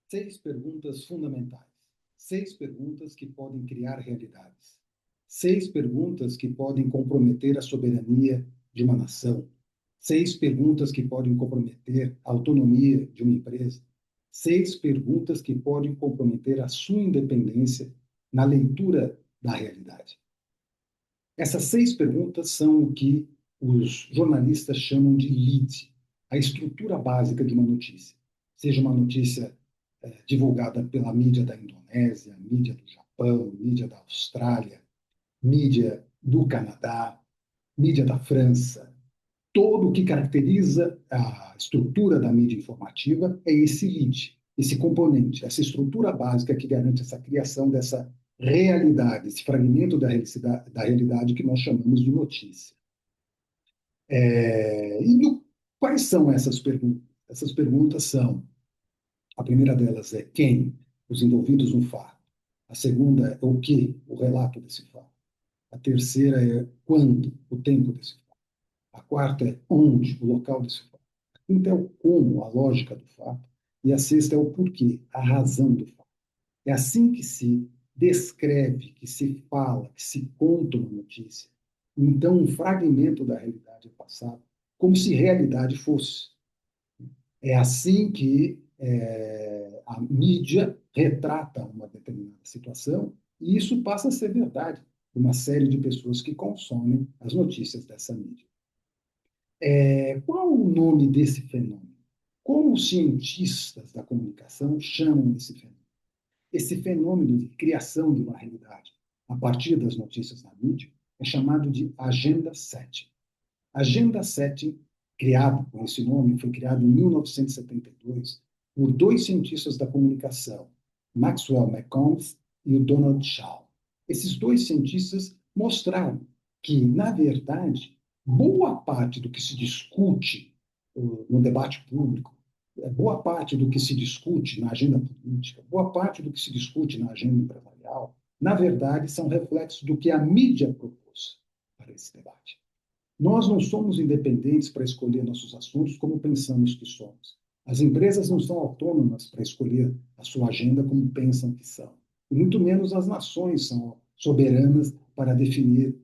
Seis perguntas fundamentais. Seis perguntas que podem criar realidades. Seis perguntas que podem comprometer a soberania de uma nação. Seis perguntas que podem comprometer a autonomia de uma empresa. Seis perguntas que podem comprometer a sua independência na leitura da realidade. Essas seis perguntas são o que os jornalistas chamam de lead, a estrutura básica de uma notícia. Seja uma notícia divulgada pela mídia da Indonésia, mídia do Japão, mídia da Austrália, mídia do Canadá, mídia da França. Todo o que caracteriza a estrutura da mídia informativa é esse lead, esse componente, essa estrutura básica que garante essa criação dessa realidade, esse fragmento da realidade que nós chamamos de notícia. Quais são essas perguntas? Essas perguntas são: a primeira delas é quem, os envolvidos no fato. A segunda é o que, o relato desse fato. A terceira é quando, o tempo desse fato. A quarta é onde, o local desse fato. A quinta é o como, a lógica do fato. E a sexta é o porquê, a razão do fato. É assim que se descreve, que se fala, que se conta uma notícia. Então, um fragmento da realidade é passado como se realidade fosse. É assim que a mídia retrata uma determinada situação e isso passa a ser verdade de uma série de pessoas que consomem as notícias dessa mídia. Qual o nome desse fenômeno? Como os cientistas da comunicação chamam esse fenômeno? Esse fenômeno de criação de uma realidade a partir das notícias na mídia é chamado de agenda setting. Agenda setting, criado com esse nome, foi criado em 1972 por dois cientistas da comunicação, Maxwell McCombs e o Donald Shaw. Esses dois cientistas mostraram que, na verdade, boa parte do que se discute no debate público, boa parte do que se discute na agenda política, boa parte do que se discute na agenda empresarial, na verdade, são reflexos do que a mídia propôs para esse debate. Nós não somos independentes para escolher nossos assuntos como pensamos que somos. As empresas não são autônomas para escolher a sua agenda como pensam que são. E muito menos as nações são soberanas para definir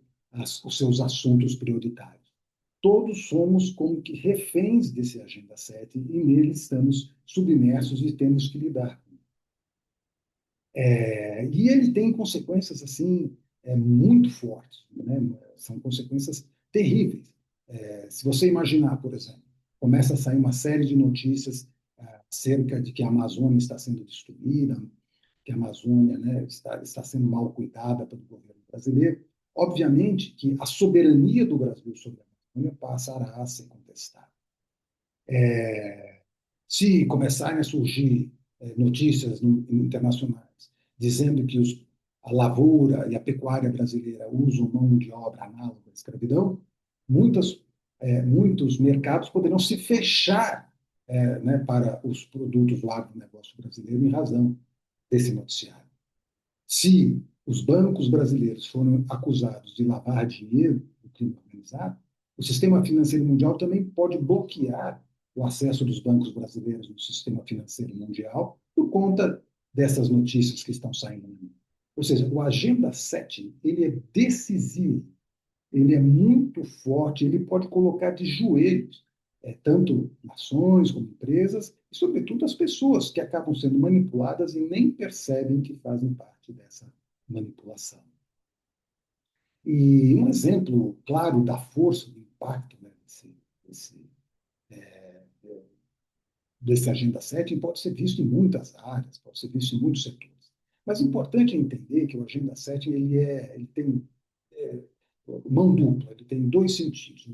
os seus assuntos prioritários. Todos somos como que reféns desse Agenda 7 e nele estamos submersos e temos que lidar com. E ele tem consequências assim muito fortes, né? São consequências terríveis. Se você imaginar, por exemplo, começa a sair uma série de notícias acerca de que a Amazônia está sendo destruída, que a Amazônia, né, está sendo mal cuidada pelo governo brasileiro. Obviamente que a soberania do Brasil sobre a Amazônia passará a ser contestada. Se começarem a surgir notícias internacionais dizendo que a lavoura e a pecuária brasileira usam mão de obra análoga à escravidão, muitos mercados poderão se fechar né, para os produtos lá do negócio brasileiro em razão desse noticiário. Se os bancos brasileiros foram acusados de lavar dinheiro do crime organizado, o sistema financeiro mundial também pode bloquear o acesso dos bancos brasileiros no sistema financeiro mundial por conta dessas notícias que estão saindo no mundo. Ou seja, o Agenda 7 ele é decisivo, ele é muito forte, ele pode colocar de joelhos tanto nações como empresas e, sobretudo, as pessoas que acabam sendo manipuladas e nem percebem que fazem parte dessa manipulação. E um exemplo claro da força, do impacto né, desse Agenda 7 pode ser visto em muitas áreas, pode ser visto em muitos setores. Mas é importante entender que o Agenda 7 ele tem mão dupla, ele tem dois sentidos,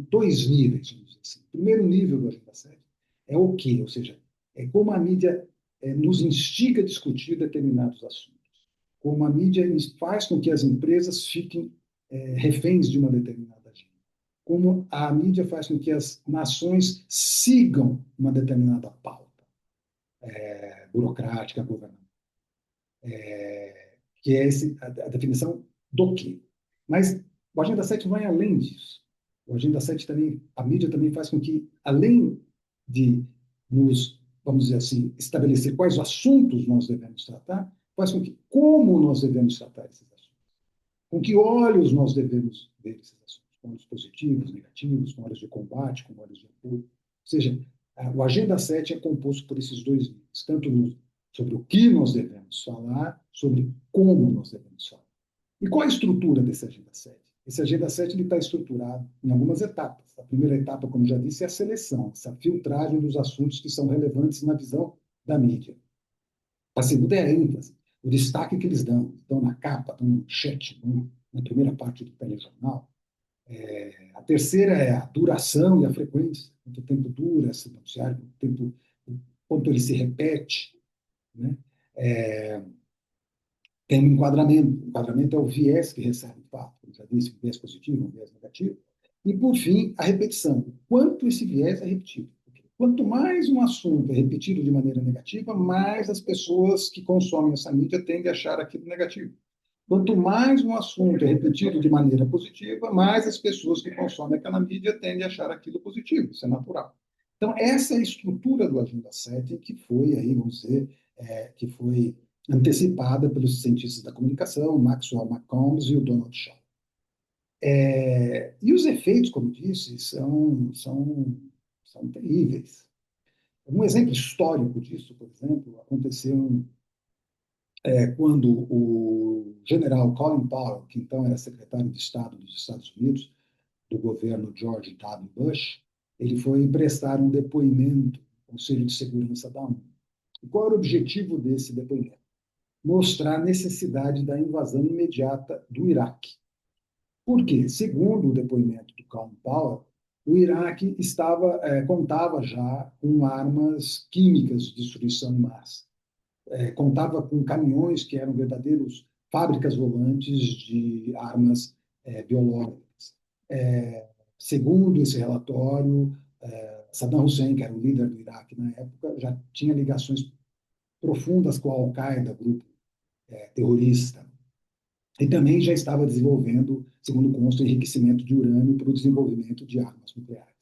dois níveis, vamos dizer assim. O primeiro nível do Agenda 7 é o quê? Ou seja, é como a mídia nos instiga a discutir determinados assuntos, como a mídia faz com que as empresas fiquem reféns de uma determinada agenda, como a mídia faz com que as nações sigam uma determinada pauta burocrática, governamental, que é a definição do quê. Mas o Agenda 7 vai além disso. O Agenda 7 também, a mídia também faz com que, além de nos vamos dizer assim, estabelecer quais assuntos nós devemos tratar, faz com que como nós devemos tratar esses assuntos. Com que olhos nós devemos ver esses assuntos? Com olhos positivos, negativos, com olhos de combate, com olhos de apoio. Ou seja, o Agenda 7 é composto por esses dois níveis, tanto sobre o que nós devemos falar, sobre como nós devemos falar. E qual a estrutura desse Agenda 7? Esse Agenda 7 está estruturado em algumas etapas. A primeira etapa, como já disse, é a seleção, essa filtragem dos assuntos que são relevantes na visão da mídia. A segunda é a ênfase, o destaque que eles dão. Estão na capa, estão no chat, na primeira parte do telejornal. A terceira é a duração e a frequência. Quanto tempo dura esse noticiário, quanto ele se repete. Né? É, tem um enquadramento. O enquadramento é o viés que recebe o fato. Eu já disse, um viés positivo, um viés negativo. E, por fim, a repetição. O quanto esse viés é repetido. Porque quanto mais um assunto é repetido de maneira negativa, mais as pessoas que consomem essa mídia tendem a achar aquilo negativo. Quanto mais um assunto é repetido de maneira positiva, mais as pessoas que consomem aquela mídia tendem a achar aquilo positivo. Isso é natural. Então, essa é a estrutura do Agenda 7, que foi, aí, vamos dizer, que foi antecipada pelos cientistas da comunicação, Maxwell Malcolm e o Donald Shaw. E os efeitos, como disse, são terríveis. Um exemplo histórico disso, por exemplo, aconteceu quando o general Colin Powell, que então era secretário de Estado dos Estados Unidos, do governo George W. Bush, ele foi prestar um depoimento no Conselho de Segurança da ONU. E qual era o objetivo desse depoimento? Mostrar a necessidade da invasão imediata do Iraque. Por quê? Segundo o depoimento do Colin Powell, o Iraque contava já com armas químicas de destruição em massa. Contava com caminhões que eram verdadeiros fábricas volantes de armas biológicas. Segundo esse relatório, Saddam Hussein, que era o líder do Iraque na época, já tinha ligações profundas com a Al-Qaeda, grupo terrorista, e também já estava desenvolvendo, segundo consta, enriquecimento de urânio para o desenvolvimento de armas nucleares.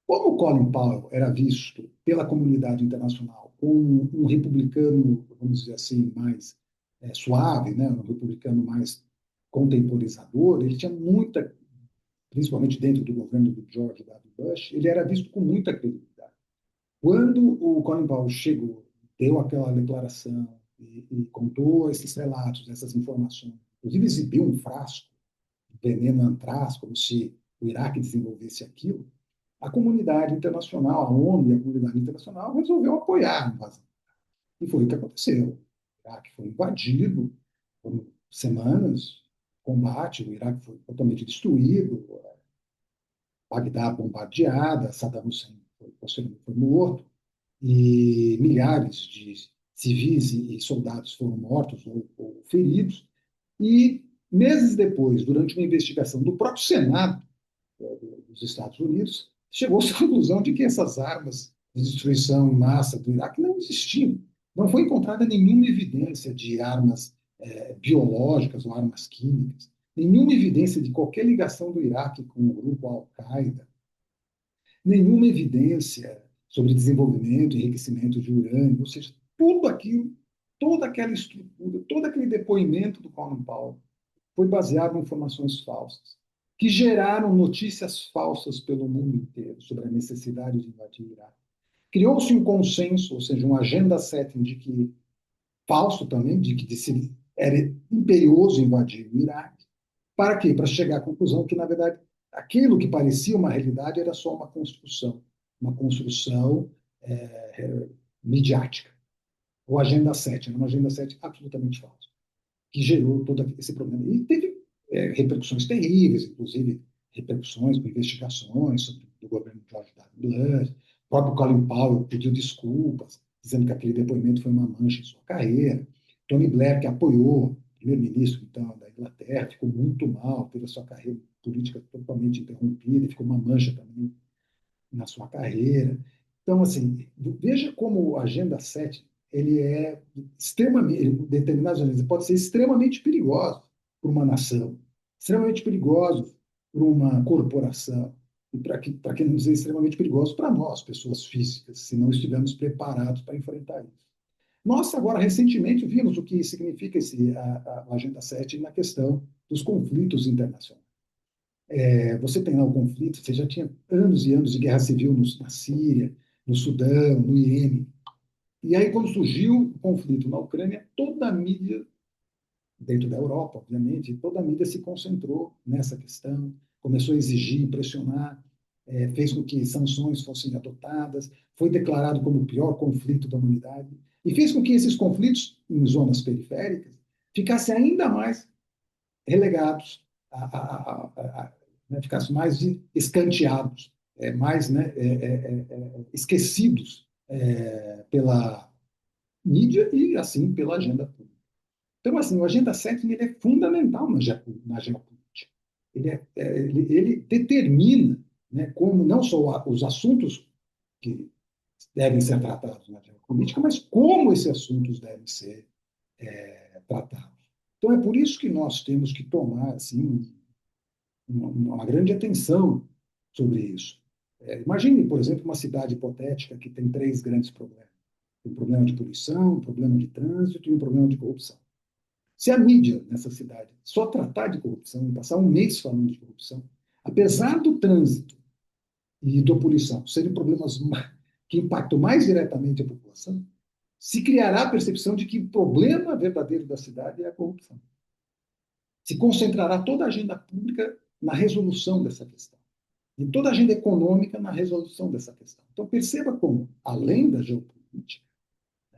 Como Colin Powell era visto pela comunidade internacional como um republicano, vamos dizer assim, mais suave, né, um republicano mais contemporizador, ele tinha muita, principalmente dentro do governo do George W. Bush, ele era visto com muita credibilidade. Quando o Colin Powell chegou, deu aquela declaração e contou esses relatos, essas informações, inclusive exibiu um frasco de veneno antraz, como se o Iraque desenvolvesse aquilo, a comunidade internacional, a ONU e a comunidade internacional resolveu apoiar a invasão. E foi o que aconteceu. O Iraque foi invadido, foram semanas de combate, o Iraque foi totalmente destruído, Bagdá bombardeada, Saddam Hussein foi morto, e milhares de civis e soldados foram mortos ou feridos. E meses depois, durante uma investigação do próprio Senado dos Estados Unidos, chegou-se à conclusão de que essas armas de destruição em massa do Iraque não existiam. Não foi encontrada nenhuma evidência de armas biológicas ou armas químicas, nenhuma evidência de qualquer ligação do Iraque com o grupo Al-Qaeda, nenhuma evidência sobre desenvolvimento e enriquecimento de urânio, ou seja, tudo aquilo, toda aquela estrutura, todo aquele depoimento do Colin Powell foi baseado em informações falsas, que geraram notícias falsas pelo mundo inteiro sobre a necessidade de invadir o Iraque. Criou-se um consenso, ou seja, uma agenda setting de que, falso também, de que era imperioso invadir o Iraque. Para quê? Para chegar à conclusão que, na verdade, aquilo que parecia uma realidade era só uma construção midiática. Ou Agenda 7, era uma Agenda 7 absolutamente falsa, que gerou todo esse problema. E teve repercussões terríveis, inclusive repercussões com investigações sobre o governo de George W. Bush. O próprio Colin Powell pediu desculpas, dizendo que aquele depoimento foi uma mancha em sua carreira. Tony Blair, que apoiou o primeiro-ministro então, da Inglaterra, ficou muito mal, teve a sua carreira política totalmente interrompida, e ficou uma mancha também na sua carreira. Então, assim, veja como a Agenda 7 ele é extremamente, determinados ele pode ser extremamente perigoso para uma nação, extremamente perigoso para uma corporação. e para que não dizer extremamente perigosos para nós, pessoas físicas, se não estivermos preparados para enfrentar isso. Nós, agora, recentemente, vimos o que significa a Agenda 7 na questão dos conflitos internacionais. Você tem lá o conflito, você já tinha anos e anos de guerra civil na Síria, no Sudão, no Iêmen. E aí, quando surgiu o conflito na Ucrânia, toda a mídia, dentro da Europa, obviamente, toda a mídia se concentrou nessa questão, começou a exigir, pressionar, fez com que sanções fossem adotadas, foi declarado como o pior conflito da humanidade, e fez com que esses conflitos em zonas periféricas ficassem ainda mais relegados, né, ficassem mais escanteados, mais, né, esquecidos pela mídia e, assim, pela agenda pública. Então, assim, o Agenda 7 ele é fundamental na geopolítica. Ele determina, né, como não só os assuntos que devem ser tratados na geopolítica, mas como esses assuntos devem ser tratados. Então, é por isso que nós temos que tomar assim, uma grande atenção sobre isso. Imagine, por exemplo, uma cidade hipotética que tem três grandes problemas. Um problema de poluição, um problema de trânsito e um problema de corrupção. Se a mídia nessa cidade só tratar de corrupção, passar um mês falando de corrupção, apesar do trânsito e da poluição serem problemas que impactam mais diretamente a população, se criará a percepção de que o problema verdadeiro da cidade é a corrupção. Se concentrará toda a agenda pública na resolução dessa questão. E toda a agenda econômica na resolução dessa questão. Então, perceba como, além da geopolítica,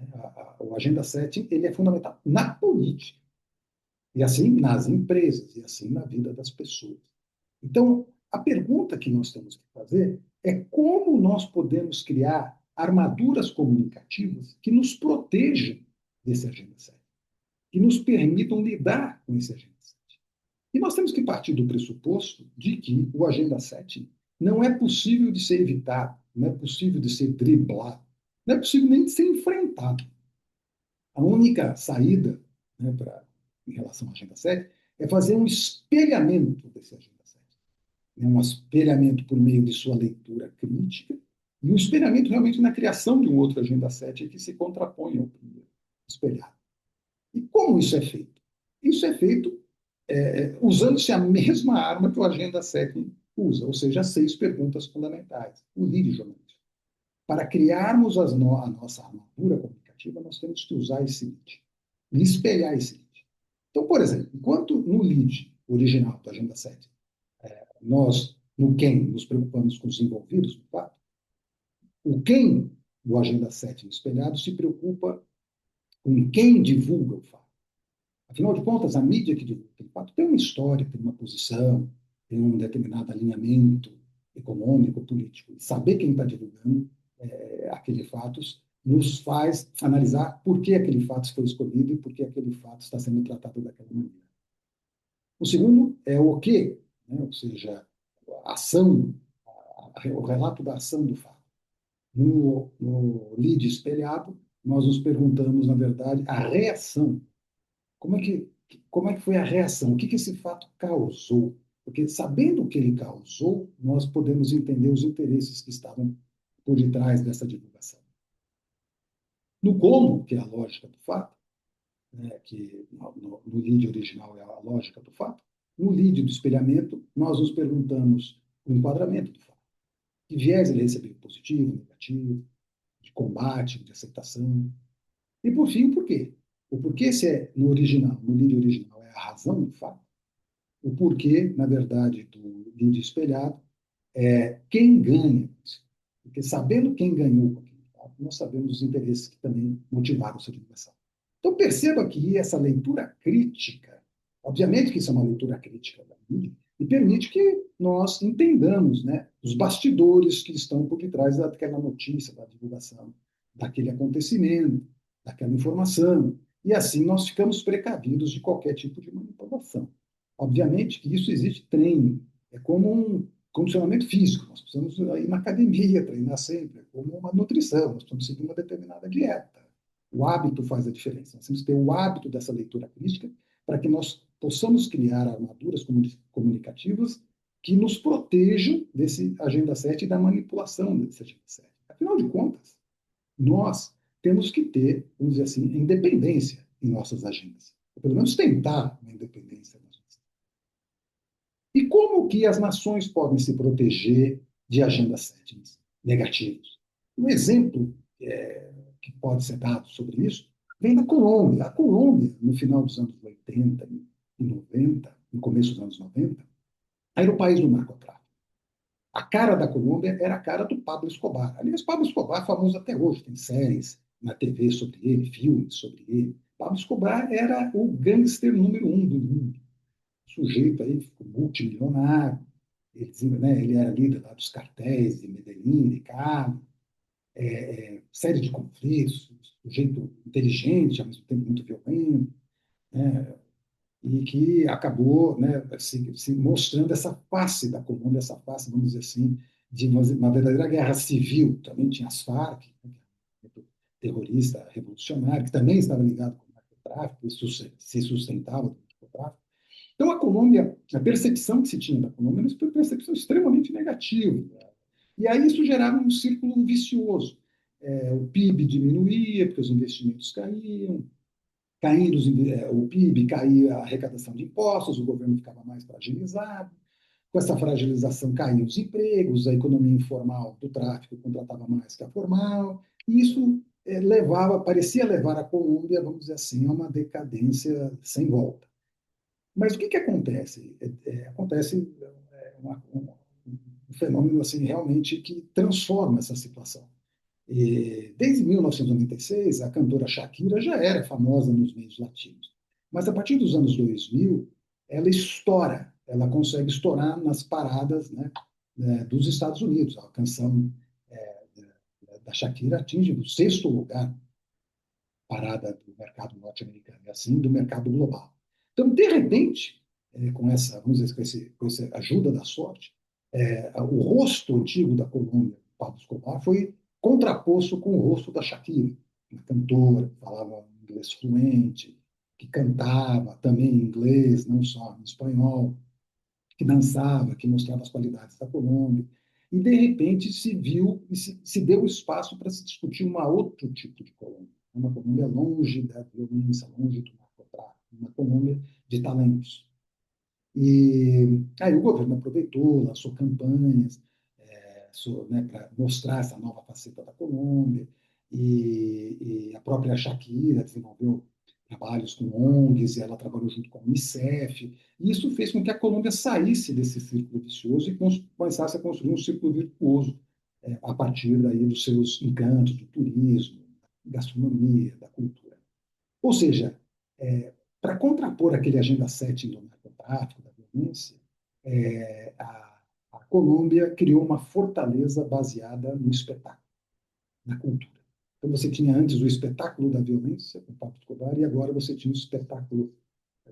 né, a Agenda 7 ele é fundamental na política, e assim nas empresas, e assim na vida das pessoas. Então, a pergunta que nós temos que fazer é como nós podemos criar armaduras comunicativas que nos protejam desse Agenda 7, que nos permitam lidar com esse Agenda 7. E nós temos que partir do pressuposto de que o Agenda 7 não é possível de ser evitado, não é possível de ser driblado, não é possível nem de ser enfrentado. A única saída, né, em relação à Agenda 7 é fazer um espelhamento desse Agenda 7. Um espelhamento por meio de sua leitura crítica e um espelhamento realmente na criação de um outro Agenda 7 que se contrapõe ao primeiro, espelhado. E como isso é feito? Isso é feito usando-se a mesma arma que o Agenda 7 usa, ou seja, as 6 perguntas fundamentais, o lead jornalístico. Para criarmos a nossa armadura comunicativa, nós temos que usar esse lead e espelhar esse lead. Então, por exemplo, enquanto no lead original do Agenda 7, nós, no quem, nos preocupamos com os envolvidos no fato, o quem do Agenda 7 espelhado se preocupa com quem divulga o fato. Afinal de contas, a mídia que divulga o fato tem uma história, tem uma posição, tem um determinado alinhamento econômico, político. E saber quem está divulgando aquele fato nos faz analisar por que aquele fato foi escolhido e por que aquele fato está sendo tratado daquela maneira. O segundo é o quê, né? Ou seja, a ação, o relato da ação do fato. No lead espelhado, nós nos perguntamos, na verdade, a reação. Como é que foi a reação? O que esse fato causou? Porque, sabendo o que ele causou, nós podemos entender os interesses que estavam por detrás dessa divulgação. No como, que é a lógica do fato, né, que no lead original é a lógica do fato, no lead do espelhamento, nós nos perguntamos o enquadramento do fato. Que viés ele recebeu? Positivo, negativo, de combate, de aceitação. E, por fim, o porquê. O porquê, se é no original, no lead original, é a razão do fato. O porquê, na verdade, do lead espelhado, é quem ganha. Porque sabendo quem ganhou com aquele fato, nós sabemos os interesses que também motivaram sua divulgação. Então, perceba que essa leitura crítica, obviamente que isso é uma leitura crítica da mídia, e permite que nós entendamos, né, os bastidores que estão por detrás daquela notícia, da divulgação, daquele acontecimento, daquela informação. E assim nós ficamos precavidos de qualquer tipo de manipulação. Obviamente que isso existe treino, é como um condicionamento físico, nós precisamos ir na academia, treinar sempre, é como uma nutrição, nós precisamos seguir uma determinada dieta. O hábito faz a diferença, nós temos que ter o hábito dessa leitura crítica para que nós possamos criar armaduras comunicativas que nos protejam desse Agenda 7 e da manipulação desse Agenda 7. Afinal de contas, nós temos que ter, vamos dizer assim, independência em nossas agendas. Ou pelo menos tentar uma independência nas nossas. E como que as nações podem se proteger de agendas 7 negativos? Um exemplo que pode ser dado sobre isso vem da Colômbia. A Colômbia, no final dos anos 80 e 90, no começo dos anos 90, era o país do narcotráfico. A cara da Colômbia era a cara do Pablo Escobar. Aliás, Pablo Escobar é famoso até hoje, tem séries na TV sobre ele, filmes sobre ele. Pablo Escobar era o gangster número um do mundo. O sujeito aí ficou multimilionário, ele era líder lá dos cartéis de Medellín, de Cali, série de conflitos, sujeito inteligente, ao mesmo tempo muito violento, né? E que acabou, né, se mostrando essa face da Colômbia, essa face, vamos dizer assim, de uma verdadeira guerra civil. Também tinha as Farc, né, terrorista revolucionário, que também estava ligado com o narcotráfico, se sustentava do narcotráfico. Então, a Colômbia, a percepção que se tinha da Colômbia era uma percepção extremamente negativa. E aí isso gerava um círculo vicioso. O PIB diminuía, porque os investimentos caíam, caindo o PIB, caía a arrecadação de impostos, o governo ficava mais fragilizado. Com essa fragilização caíam os empregos, a economia informal do tráfico contratava mais que a formal, e isso parecia levar a Colômbia, vamos dizer assim, a uma decadência sem volta. Mas o que acontece? Acontece um fenômeno assim realmente que transforma essa situação. Desde 1996, a cantora Shakira já era famosa nos meios latinos. Mas a partir dos anos 2000, ela estoura, ela consegue estourar nas paradas, né, dos Estados Unidos. A canção da Shakira atinge o sexto lugar parada do mercado norte-americano e assim do mercado global. Então, de repente, com essa, vamos dizer, com essa ajuda da sorte, o rosto antigo da Colômbia, Pablo Escobar, foi contraposto com o rosto da Shakira, uma cantora que falava inglês fluente, que cantava também em inglês, não só em espanhol, que dançava, que mostrava as qualidades da Colômbia. E, de repente, se viu e se deu espaço para se discutir um outro tipo de Colômbia. Uma Colômbia longe da violência, longe do narcotráfico, uma Colômbia de talentos. E aí o governo aproveitou, lançou campanhas né, para mostrar essa nova faceta da Colômbia, e a própria Shakira desenvolveu trabalhos com ONGs, e ela trabalhou junto com a Unicef, e isso fez com que a Colômbia saísse desse círculo vicioso e começasse a construir um círculo virtuoso a partir daí dos seus encantos, do turismo, da gastronomia, da cultura. Ou seja, para contrapor aquele Agenda 7 do narcotráfico, da violência, a Colômbia criou uma fortaleza baseada no espetáculo, na cultura. Então você tinha antes o espetáculo da violência, com Pablo Escobar, e agora você tinha o espetáculo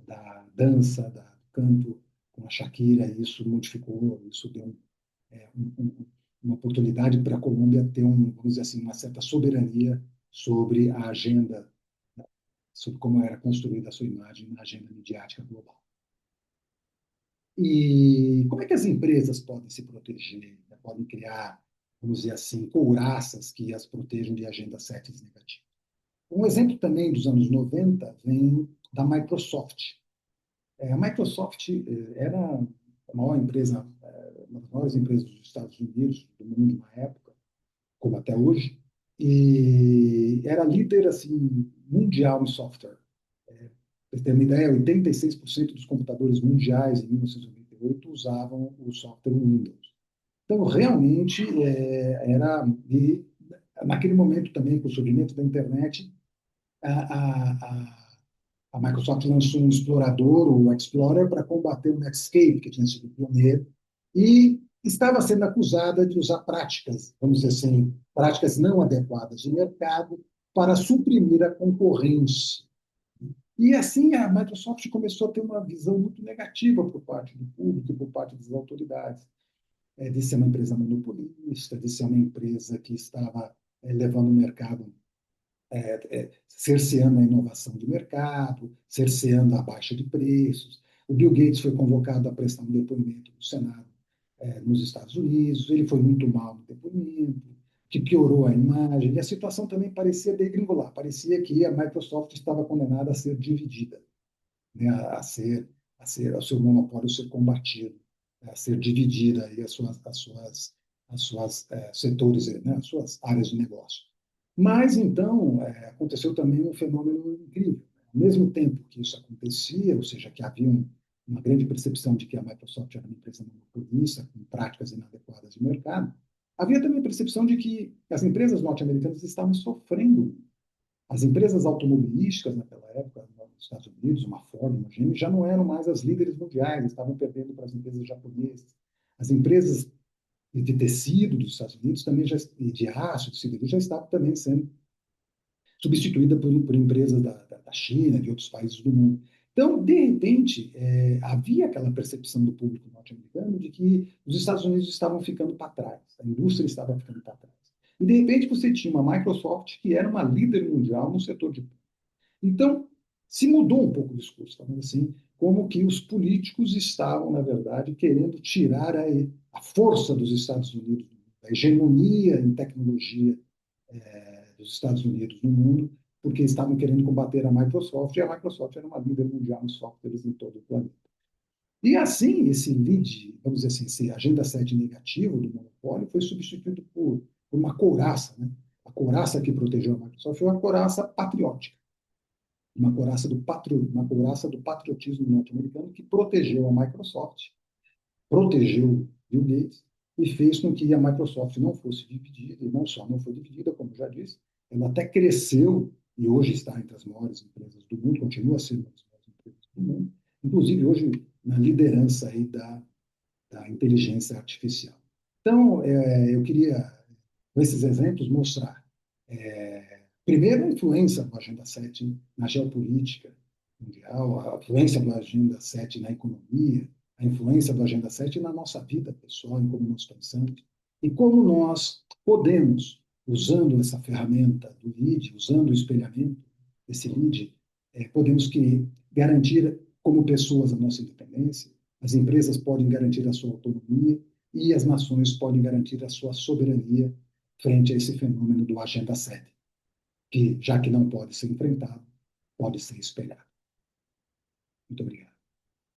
da dança, do canto com a Shakira, e isso modificou, isso deu uma oportunidade para a Colômbia ter, vamos dizer assim, uma certa soberania sobre a agenda, sobre como era construída a sua imagem na agenda midiática global. E como é que as empresas podem se proteger, né? Podem criar, vamos dizer assim, couraças que as protejam de agendas 7 negativas? Um exemplo também dos anos 90 vem da Microsoft. A Microsoft era a maior empresa, uma das maiores empresas dos Estados Unidos, do mundo na época, como até hoje, e era líder assim, mundial em software. Para você ter uma ideia, 86% dos computadores mundiais em 1998 usavam o software Windows. Então, realmente, era. E, naquele momento também, com o surgimento da internet, a, a, a Microsoft lançou um explorador, o Explorer, para combater o Netscape, que tinha sido pioneiro, e estava sendo acusada de usar práticas, vamos dizer assim, práticas não adequadas de mercado para suprimir a concorrência. E assim a Microsoft começou a ter uma visão muito negativa por parte do público e por parte das autoridades, de ser uma empresa monopolista, de ser uma empresa que estava levando o mercado, cerceando a inovação de mercado, cerceando a baixa de preços. O Bill Gates foi convocado a prestar um depoimento no Senado nos Estados Unidos, ele foi muito mal no depoimento, que piorou a imagem, e a situação também parecia degringolar, parecia que a Microsoft estava condenada a ser dividida, né, ao seu monopólio ser combatido, a ser dividida aí as suas setores, né, as suas áreas de negócio. Mas então aconteceu também um fenômeno incrível. Ao mesmo tempo que isso acontecia, ou seja, que havia uma grande percepção de que a Microsoft era uma empresa monopolista, com práticas inadequadas de mercado, havia também a percepção de que as empresas norte-americanas estavam sofrendo. As empresas automobilísticas, naquela época, nos Estados Unidos, uma Ford, uma GM, já não eram mais as líderes mundiais, estavam perdendo para as empresas japonesas. As empresas de tecido dos Estados Unidos também já, de aço, de siderurgia, já estavam também sendo substituídas por empresas da China, de outros países do mundo. Então, de repente, havia aquela percepção do público norte-americano de que os Estados Unidos estavam ficando para trás, a indústria estava ficando para trás. E, de repente, você tinha uma Microsoft que era uma líder mundial no setor de. Então, se mudou um pouco o discurso, falando assim, como que os políticos estavam, na verdade, querendo tirar a força dos Estados Unidos, a hegemonia em tecnologia dos Estados Unidos no mundo, porque estavam querendo combater a Microsoft, e a Microsoft era uma líder mundial em softwares em todo o planeta. E assim, esse lead, vamos dizer assim, esse agenda 7 negativo do monopólio foi substituído por uma couraça, né? A couraça que protegeu a Microsoft foi uma couraça patriótica, uma couraça do patriotismo norte-americano que protegeu a Microsoft, protegeu Bill Gates e fez com que a Microsoft não fosse dividida, e não só não foi dividida, como já disse, ela até cresceu e hoje está entre as maiores empresas do mundo, continua sendo uma das maiores empresas do mundo, inclusive hoje na liderança aí da inteligência artificial. Então, eu queria, com esses exemplos, mostrar, primeiro, a influência do Agenda 7 na geopolítica mundial, a influência do Agenda 7 na economia, a influência do Agenda 7 na nossa vida pessoal, em como nós pensamos, e como nós podemos, usando essa ferramenta do LEAD, usando o espelhamento desse LEAD, podemos garantir como pessoas a nossa independência, as empresas podem garantir a sua autonomia e as nações podem garantir a sua soberania frente a esse fenômeno do Agenda 7, que, já que não pode ser enfrentado, pode ser espelhado. Muito obrigado.